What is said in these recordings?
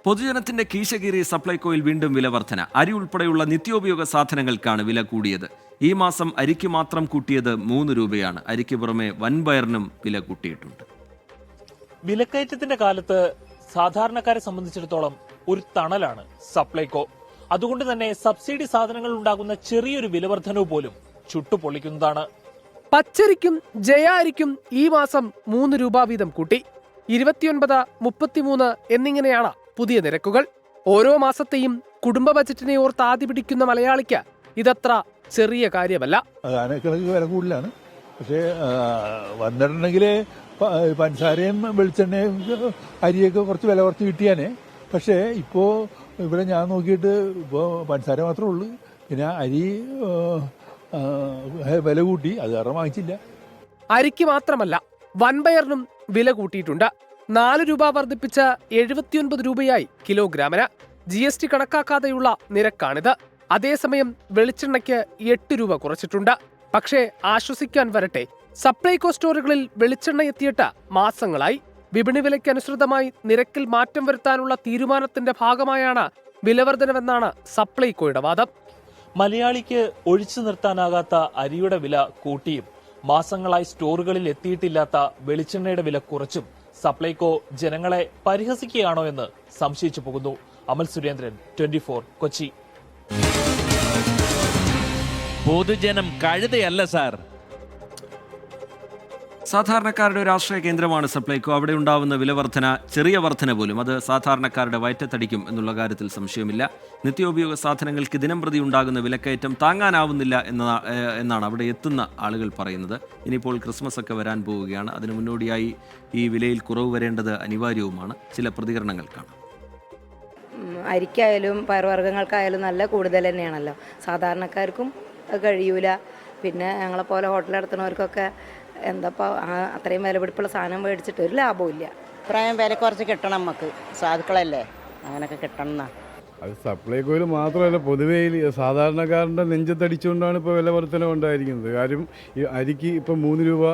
പൊതുജനത്തിന്റെ കീശകീറി സപ്ലൈകോയിൽ വീണ്ടും വില വർധന. അരി ഉൾപ്പെടെയുള്ള നിത്യോപയോഗ സാധനങ്ങൾക്കാണ് വില കൂടിയത്. ഈ മാസം അരിക്ക് മാത്രം കൂട്ടിയത് 3 രൂപയാണ്. അരിക്ക് പുറമെ വൻപയറിനും വില കൂട്ടിയിട്ടുണ്ട്. വിലക്കയറ്റത്തിന്റെ കാലത്ത് സാധാരണക്കാരെ സംബന്ധിച്ചിടത്തോളം ഒരു തണലാണ് സപ്ലൈകോ. അതുകൊണ്ട് തന്നെ സബ്സിഡി സാധനങ്ങൾ ഉണ്ടാകുന്ന ചെറിയൊരു വിലവർധനവ് പോലും ചുട്ടുപൊള്ളിക്കുന്നതാണ്. പച്ചരിക്കും ജയ അരിക്കും ഈ മാസം 3 രൂപ വീതം കൂട്ടി. 29, 33 എന്നിങ്ങനെയാണ് പുതിയ നിരക്കുകൾ. ഓരോ മാസത്തെയും കുടുംബ ബജറ്റിനെ ഓർത്ത് ആദ്യ പിടിക്കുന്ന മലയാളിക്ക് ഇതത്ര ചെറിയ കാര്യമല്ല. വില കൂടുതലാണ്. പക്ഷേ വന്നിട്ടുണ്ടെങ്കിൽ പഞ്ചസാരയും വെളിച്ചെണ്ണയും അരിയൊക്കെ കുറച്ച് വില കുറച്ച് കിട്ടിയാനേ. പക്ഷേ ഇപ്പോൾ ഇവിടെ ഞാൻ നോക്കിയിട്ട് ഇപ്പോൾ പഞ്ചസാര മാത്രമേ ഉള്ളൂ. പിന്നെ അരി വില കൂട്ടി, അത് കാരണം വാങ്ങിച്ചില്ല. അരിക്ക് മാത്രമല്ല വൻപയറിനും വില കൂട്ടിയിട്ടുണ്ട്. 4 രൂപ വർദ്ധിപ്പിച്ച് 79 രൂപയായി കിലോഗ്രാമിന്. GST കണക്കാക്കാതെയുള്ള നിരക്കാണിത്. അതേസമയം വെളിച്ചെണ്ണയ്ക്ക് 8 രൂപ കുറച്ചിട്ടുണ്ട്. പക്ഷേ ആശ്വസിക്കാൻ വരട്ടെ, സപ്ലൈകോ സ്റ്റോറുകളിൽ വെളിച്ചെണ്ണ എത്തിയിട്ട് മാസങ്ങളായി. വിപണി വിലയ്ക്കനുസൃതമായി നിരക്കിൽ മാറ്റം വരുത്താനുള്ള തീരുമാനത്തിന്റെ ഭാഗമായാണ് വിലവർധനവെന്നാണ് സപ്ലൈകോയുടെ വാദം. മലയാളിക്ക് ഒഴിച്ചു നിർത്താനാകാത്ത അരിയുടെ വില കൂട്ടിയും മാസങ്ങളായി സ്റ്റോറുകളിൽ എത്തിയിട്ടില്ലാത്ത വെളിച്ചെണ്ണയുടെ വില കുറച്ചും സപ്ലൈകോ ജനങ്ങളെ പരിഹസിക്കുകയാണോ എന്ന് സംശയിച്ചു പോകുന്നു. അമൽ സുരേന്ദ്രൻ, 24 കൊച്ചി. പൊതുജനം കഴുതയല്ല സാർ. സാധാരണക്കാരുടെ ഒരു ആശ്രയ കേന്ദ്രമാണ് സപ്ലൈകോ. അവിടെ ഉണ്ടാവുന്ന വിലവർധന, ചെറിയ വർധന പോലും അത് സാധാരണക്കാരുടെ വയറ്റത്തടിക്കും എന്നുള്ള കാര്യത്തിൽ സംശയമില്ല. നിത്യോപയോഗ സാധനങ്ങൾക്ക് ദിനംപ്രതി ഉണ്ടാകുന്ന വിലക്കയറ്റം താങ്ങാനാവുന്നില്ല എന്നാണ് അവിടെ എത്തുന്ന ആളുകൾ പറയുന്നത്. ഇനിയിപ്പോൾ ക്രിസ്മസ് ഒക്കെ വരാൻ പോവുകയാണ്. അതിനു മുന്നോടിയായി ഈ വിലയിൽ കുറവ് വരേണ്ടത് അനിവാര്യവുമാണ്. ചില പ്രതികരണങ്ങൾ കാണാം. അരിക്കായാലും പയറുവർഗ്ഗങ്ങൾക്കായാലും നല്ല കൂടുതൽ തന്നെയാണല്ലോ. സാധാരണക്കാർക്കും അത് കഴിയൂല. പിന്നെ ഞങ്ങളെപ്പോലെ ഹോട്ടൽ നടത്തുന്നവർക്കൊക്കെ എന്താപ്പോൾ അത്രയും വിലപിടിപ്പുള്ള സാധനം മേടിച്ചിട്ട് ഒരു ലാഭവും ഇല്ല. അഭിപ്രായം വില കുറച്ച് കിട്ടണം, നമുക്ക് സാധുക്കളല്ലേ, അങ്ങനെയൊക്കെ കിട്ടണം എന്നാ. അത് സപ്ലൈകോയിൽ മാത്രമല്ല, പൊതുവേ സാധാരണക്കാരൻ്റെ നെഞ്ചത്തടിച്ചുകൊണ്ടാണ് ഇപ്പോൾ വില വർധന ഉണ്ടായിരിക്കുന്നത്. കാര്യം ഈ അരിക്ക് ഇപ്പം 3 രൂപ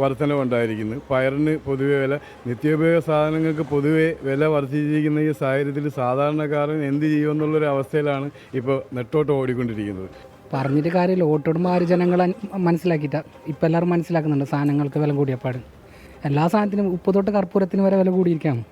വർധന ഉണ്ടായിരിക്കുന്നു. പയറിന് പൊതുവെ വില, നിത്യോപയോഗ സാധനങ്ങൾക്ക് പൊതുവെ വില വർദ്ധിച്ചിരിക്കുന്ന ഈ സാഹചര്യത്തിൽ സാധാരണക്കാരൻ എന്ത് ചെയ്യുമെന്നുള്ളൊരു അവസ്ഥയിലാണ് ഇപ്പോൾ നെട്ടോട്ട് ഓടിക്കൊണ്ടിരിക്കുന്നത്. പറഞ്ഞിട്ട് കാര്യമില്ല. വോട്ടിടുമ്പോൾ ആര് ജനങ്ങളെ മനസ്സിലാക്കിയിട്ടാണ്. ഇപ്പം എല്ലാവരും മനസ്സിലാക്കുന്നുണ്ട് സാധനങ്ങൾക്ക് വില കൂടിയപ്പാട്. എല്ലാ സാധനത്തിനും ഉപ്പ് തൊട്ട് കർപ്പൂരത്തിന് വരെ വില കൂടിയിരിക്കുകയാണ്.